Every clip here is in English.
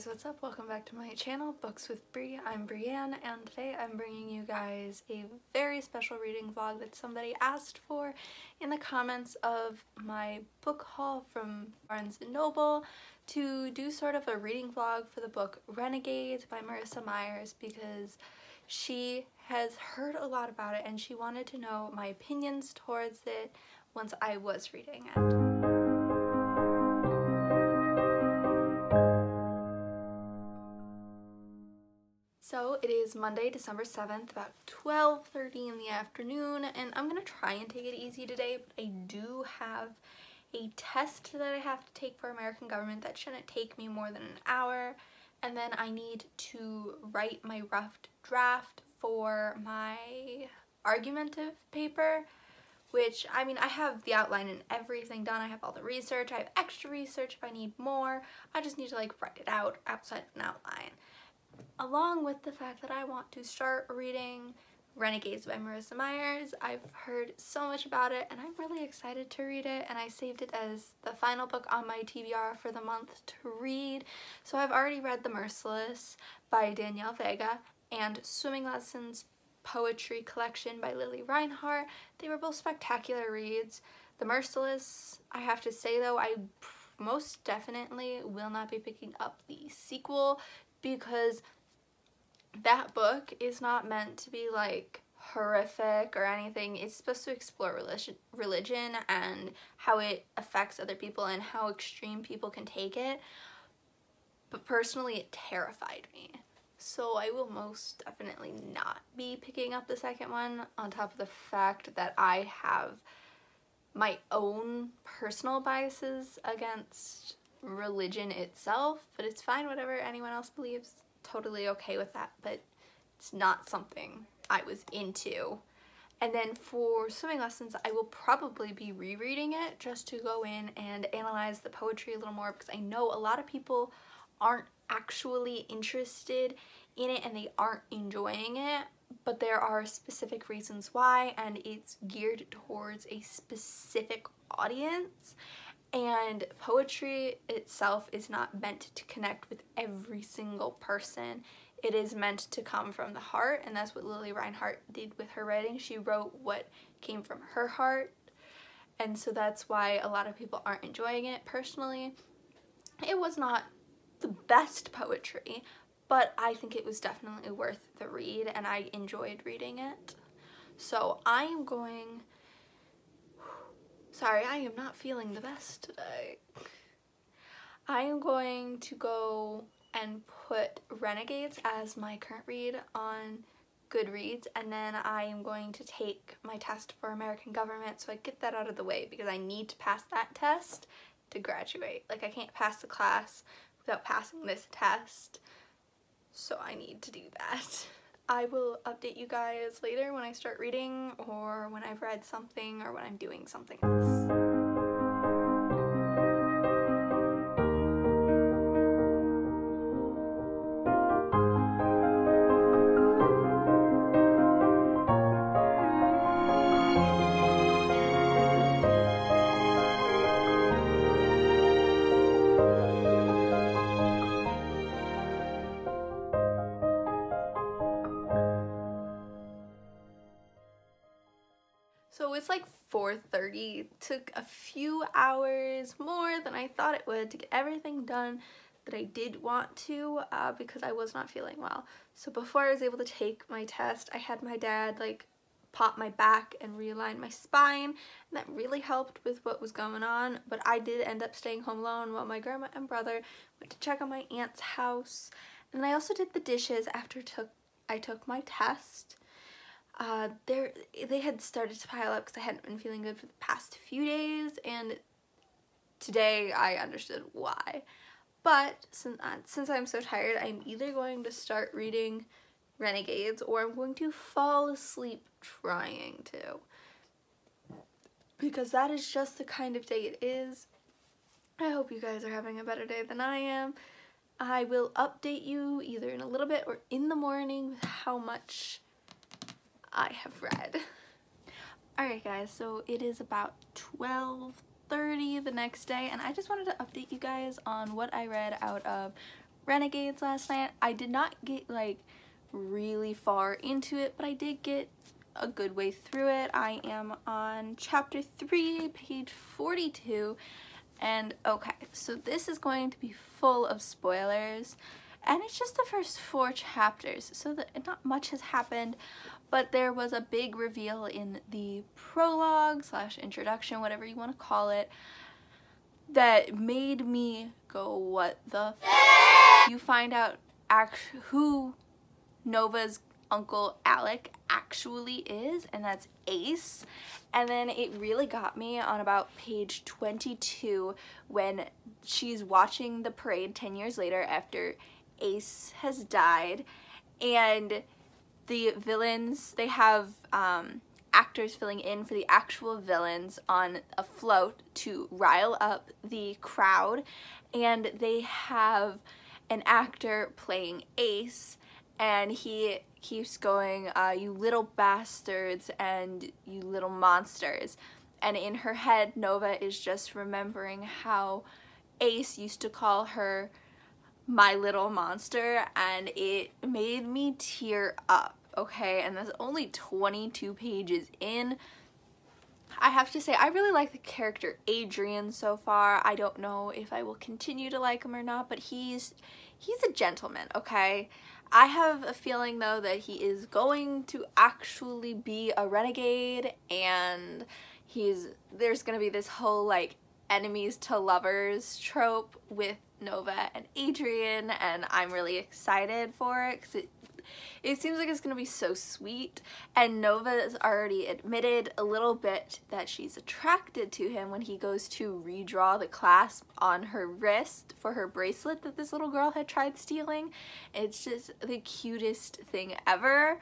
What's up? Welcome back to my channel, Books with Bree. I'm Brienne, and today I'm bringing you guys a very special reading vlog that somebody asked for in the comments of my book haul from Barnes & Noble, to do sort of a reading vlog for the book Renegades by Marissa Meyers, because she has heard a lot about it and she wanted to know my opinions towards it once I was reading it. So it is Monday, December 7th, about 12:30 in the afternoon, and I'm going to try and take it easy today, but I do have a test that I have to take for American government that shouldn't take me more than an hour, and then I need to write my rough draft for my argumentative paper, which, I mean, I have the outline and everything done. I have all the research. I have extra research if I need more. I just need to like write it out outside of an outline. Along with the fact that I want to start reading Renegades by Marissa Meyers. I've heard so much about it and I'm really excited to read it, and I saved it as the final book on my TBR for the month to read. So I've already read The Merciless by Danielle Vega and Swimming Lessons Poetry Collection by Lily Reinhart. They were both spectacular reads. The Merciless, I have to say though, I most definitely will not be picking up the sequel, because that book is not meant to be like horrific or anything. It's supposed to explore religion and how it affects other people and how extreme people can take it. But personally, it terrified me. So I will most definitely not be picking up the second one, on top of the fact that I have my own personal biases against religion itself, but it's fine, whatever anyone else believes, totally okay with that, but it's not something I was into. And then for Swimming Lessons, I will probably be rereading it just to go in and analyze the poetry a little more, because I know a lot of people aren't actually interested in it and they aren't enjoying it, but there are specific reasons why, and it's geared towards a specific audience. And poetry itself is not meant to connect with every single person. It is meant to come from the heart, and that's what Lily Reinhart did with her writing. She wrote what came from her heart, and so that's why a lot of people aren't enjoying it. Personally, it was not the best poetry, but I think it was definitely worth the read, and I enjoyed reading it. So I am going... Sorry, I am not feeling the best today. I am going to go and put Renegades as my current read on Goodreads, and then I am going to take my test for American government, so I get that out of the way, because I need to pass that test to graduate. Like, I can't pass the class without passing this test, so I need to do that. I will update you guys later when I start reading, or when I've read something, or when I'm doing something else. So it's like 4:30, took a few hours more than I thought it would to get everything done that I did want to, because I was not feeling well. So before I was able to take my test, I had my dad like pop my back and realign my spine, and that really helped with what was going on. But I did end up staying home alone while my grandma and brother went to check on my aunt's house, and I also did the dishes after I took my test. They had started to pile up because I hadn't been feeling good for the past few days, and today I understood why. But since I'm so tired, I'm either going to start reading Renegades or I'm going to fall asleep trying to, because that is just the kind of day it is. I hope you guys are having a better day than I am. I will update you either in a little bit or in the morning with how much I have read. Alright guys, so it is about 12:30 the next day, and I just wanted to update you guys on what I read out of Renegades last night. I did not get like really far into it, but I did get a good way through it. I am on chapter 3, page 42, and okay, so this is going to be full of spoilers, and it's just the first 4 chapters, so not much has happened, but there was a big reveal in the prologue / introduction, whatever you want to call it, that made me go, what the f? You find out who Nova's Uncle Alec actually is, and that's Ace. And then it really got me on about page 22 when she's watching the parade 10 years later after Ace has died, and the villains, they have actors filling in for the actual villains on a float to rile up the crowd, and they have an actor playing Ace, and he keeps going, you little bastards and you little monsters. And in her head, Nova is just remembering how Ace used to call her my little monster, and it made me tear up, okay? And that's only 22 pages in. I have to say, I really like the character Adrian so far. I don't know if I will continue to like him or not, but he's a gentleman, okay? I have a feeling though that he is going to actually be a renegade, and there's gonna be this whole like enemies to lovers trope with Nova and Adrian, and I'm really excited for it because it seems like it's gonna be so sweet. And Nova has already admitted a little bit that she's attracted to him when he goes to redraw the clasp on her wrist for her bracelet that this little girl had tried stealing. It's just the cutest thing ever.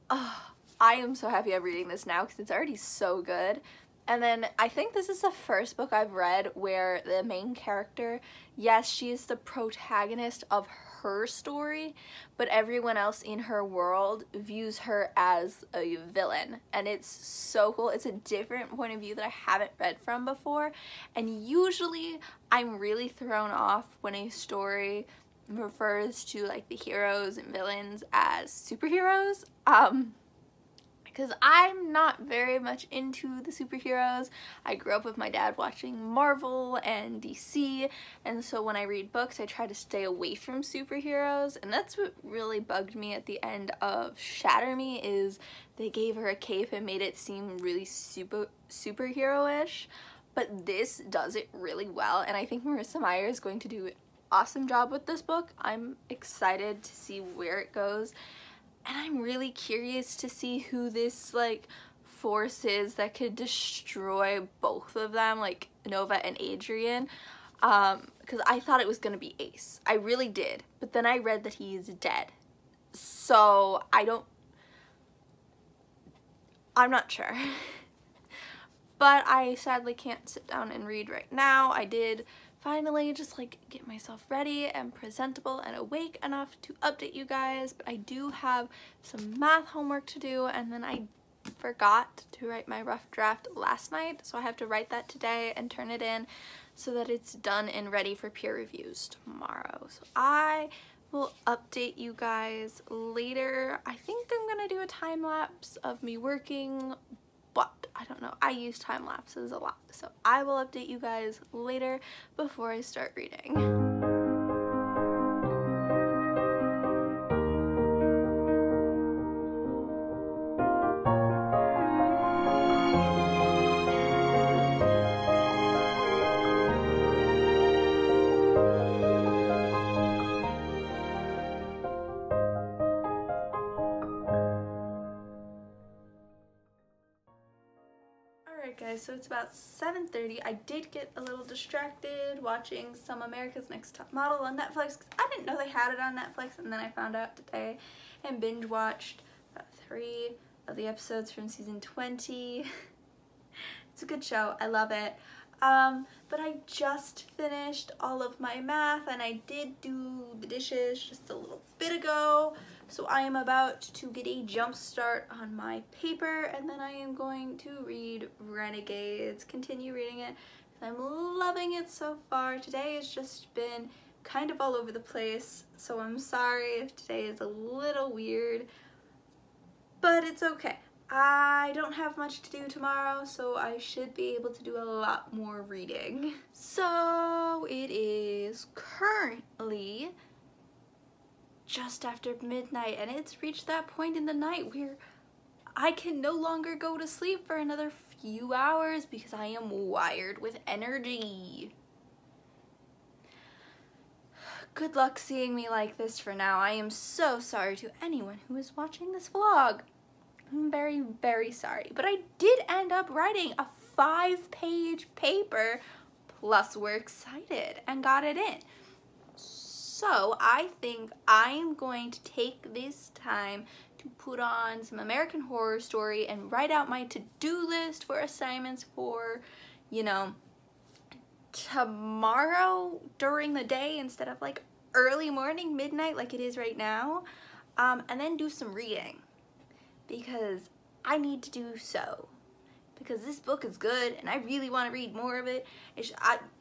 Oh, I am so happy I'm reading this now because it's already so good. And then I think this is the first book I've read where the main character, yes, she is the protagonist of her story, but everyone else in her world views her as a villain, and it's so cool. It's a different point of view that I haven't read from before, and usually I'm really thrown off when a story refers to like the heroes and villains as superheroes, because I'm not very much into the superheroes. I grew up with my dad watching Marvel and DC, and so when I read books I try to stay away from superheroes, and that's what really bugged me at the end of Shatter Me, is they gave her a cape and made it seem really superhero-ish, but this does it really well, and I think Marissa Meyers is going to do an awesome job with this book. I'm excited to see where it goes. And I'm really curious to see who this like force is that could destroy both of them, like Nova and Adrian, because I thought it was gonna be Ace. I really did, but then I read that he's dead, so I'm not sure. But I sadly can't sit down and read right now. I did finally just like get myself ready and presentable and awake enough to update you guys, but I do have some math homework to do, and then I forgot to write my rough draft last night, so I have to write that today and turn it in so that it's done and ready for peer reviews tomorrow. So I will update you guys later. I think I'm gonna do a time lapse of me working, but I don't know, I use time lapses a lot, so I will update you guys later before I start reading. Guys, so it's about 7:30. I did get a little distracted watching some America's Next Top Model on Netflix because I didn't know they had it on Netflix, and then I found out today and binge watched about 3 of the episodes from season 20. It's a good show. I love it. But I just finished all of my math, and I did do the dishes just a little bit ago. So I am about to get a jump start on my paper, and then I am going to read Renegades, continue reading it. I'm loving it so far. Today has just been kind of all over the place, so I'm sorry if today is a little weird, but it's okay. I don't have much to do tomorrow, so I should be able to do a lot more reading. So it is currently just after midnight, and it's reached that point in the night where I can no longer go to sleep for another few hours because I am wired with energy. Good luck seeing me like this for now. I am so sorry to anyone who is watching this vlog. I'm very, very sorry. But I did end up writing a 5-page paper, plus we're excited and got it in. So I think I'm going to take this time to put on some American Horror Story and write out my to-do list for assignments for, you know, tomorrow during the day instead of like early morning, midnight like it is right now, and then do some reading because I need to do so because this book is good and I really want to read more of it.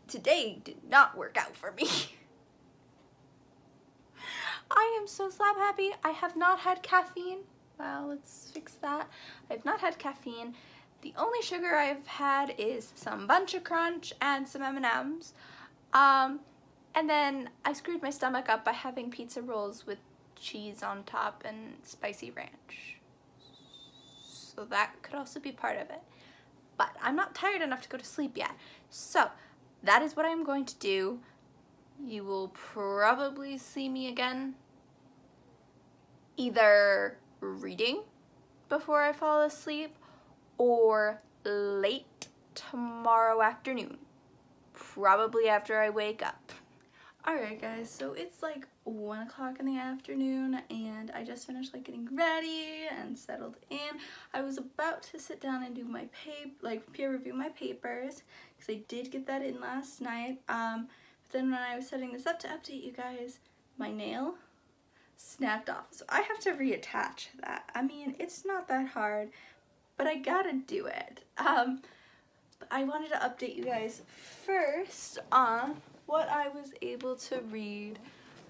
Today did not work out for me. I am so slap happy. I have not had caffeine. Well, let's fix that. I've not had caffeine. The only sugar I've had is some Bunch of Crunch and some M&Ms. And then I screwed my stomach up by having pizza rolls with cheese on top and spicy ranch. So that could also be part of it. But I'm not tired enough to go to sleep yet. So that is what I'm going to do. You will probably see me again either reading before I fall asleep or late tomorrow afternoon, probably after I wake up. Alright guys, so it's like 1 o'clock in the afternoon and I just finished like getting ready and settled in. I was about to sit down and do my peer review my papers because I did get that in last night. But then when I was setting this up to update you guys, my nail snapped off. So I have to reattach that. I mean, it's not that hard, but I gotta do it. But I wanted to update you guys first on what I was able to read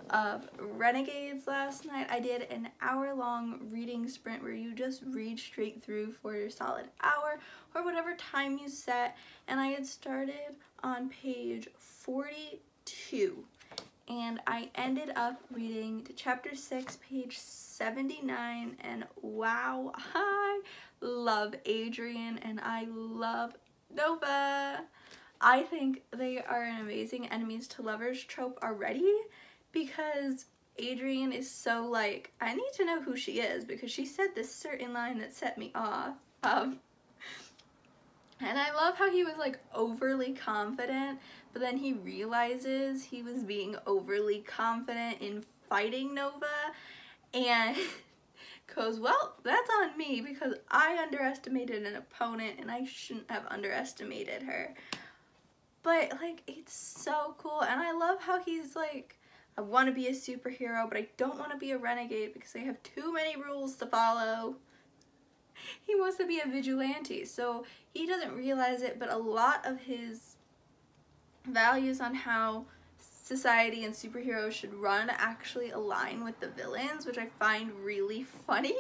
of Renegades last night. I did an hour-long reading sprint where you just read straight through for your solid hour or whatever time you set, and I had started on page 42 and I ended up reading to chapter 6, page 79, and wow, I love Adrian and I love Nova. I think they are an amazing enemies to lovers trope already because Adrian is so like, I need to know who she is because she said this certain line that set me off. And I love how he was like overly confident, but then he realizes he was being overly confident in fighting Nova and goes, well, that's on me because I underestimated an opponent and I shouldn't have underestimated her. But like, it's so cool, and I love how he's like, I want to be a superhero, but I don't want to be a renegade because I have too many rules to follow. He wants to be a vigilante, so he doesn't realize it, but a lot of his values on how society and superheroes should run actually align with the villains, which I find really funny.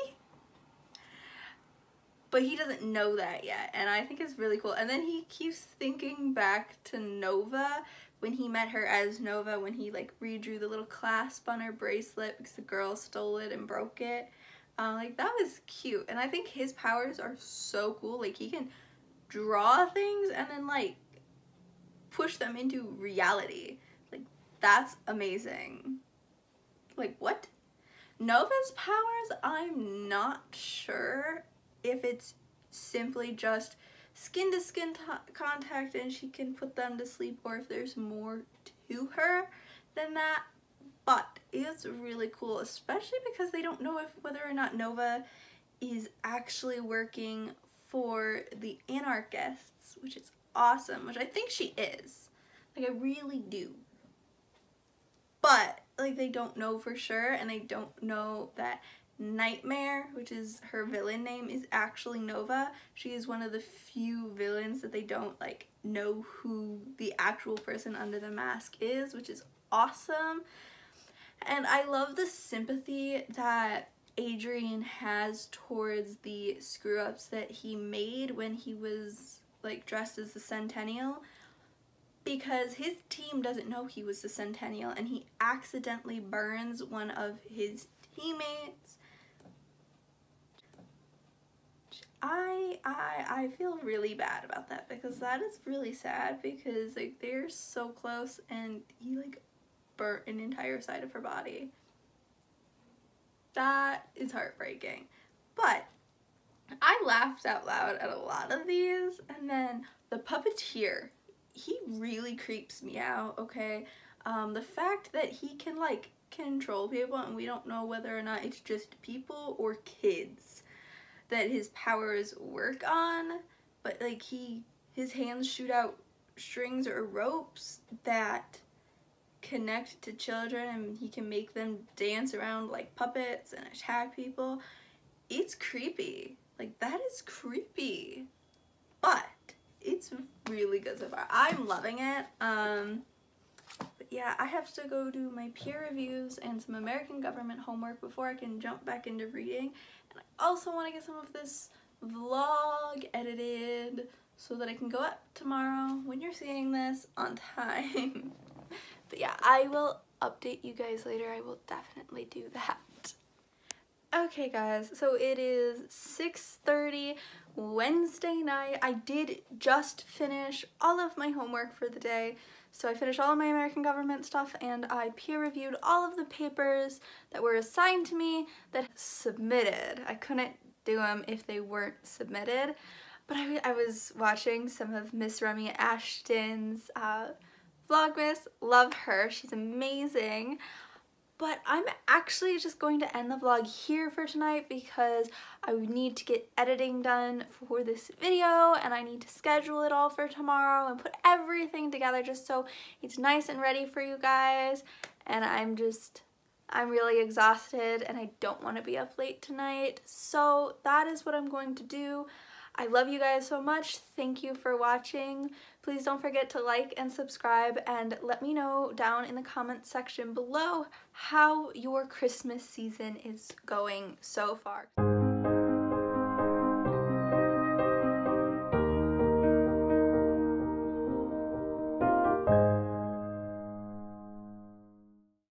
But he doesn't know that yet, and I think it's really cool. And then he keeps thinking back to Nova when he met her as Nova, when he like redrew the little clasp on her bracelet because the girl stole it and broke it. Like, that was cute, and I think his powers are so cool. Like, he can draw things and then like push them into reality. Like, that's amazing. Like, what? Nova's powers, I'm not sure if it's simply just skin-to-skin contact and she can put them to sleep, or if there's more to her than that, but it's really cool, especially because they don't know whether or not Nova is actually working for the anarchists, which is awesome, which I think she is. Like, I really do. But, like, they don't know for sure, and they don't know that Nightmare, which is her villain name, is actually Nova. She is one of the few villains that they don't like know who the actual person under the mask is, which is awesome. And I love the sympathy that Adrian has towards the screw-ups that he made when he was like dressed as the Centennial, because his team doesn't know he was the Centennial and he accidentally burns one of his teammates. I feel really bad about that, because that is really sad, because like they're so close and he like burnt an entire side of her body. That is heartbreaking. But I laughed out loud at a lot of these, and then the puppeteer, he really creeps me out, okay? The fact that he can like control people and we don't know whether or not it's just people or kids that his powers work on, but like his hands shoot out strings or ropes that connect to children and he can make them dance around like puppets and attack people. It's creepy. Like, that is creepy. But it's really good so far. I'm loving it. But yeah, I have to go do my peer reviews and some American government homework before I can jump back into reading. And I also want to get some of this vlog edited so that I can go up tomorrow when you're seeing this on time. But yeah, I will update you guys later. I will definitely do that. Okay guys, so it is 6:30 Wednesday night. I did just finish all of my homework for the day. So I finished all of my American government stuff and I peer reviewed all of the papers that were assigned to me that submitted. I couldn't do them if they weren't submitted. But I was watching some of Miss Remy Ashton's Vlogmas. Love her, she's amazing. But I'm actually just going to end the vlog here for tonight because I need to get editing done for this video and I need to schedule it all for tomorrow and put everything together just so it's nice and ready for you guys. And I'm really exhausted and I don't want to be up late tonight. So that is what I'm going to do. I love you guys so much. Thank you for watching. Please don't forget to like and subscribe and let me know down in the comments section below how your Christmas season is going so far.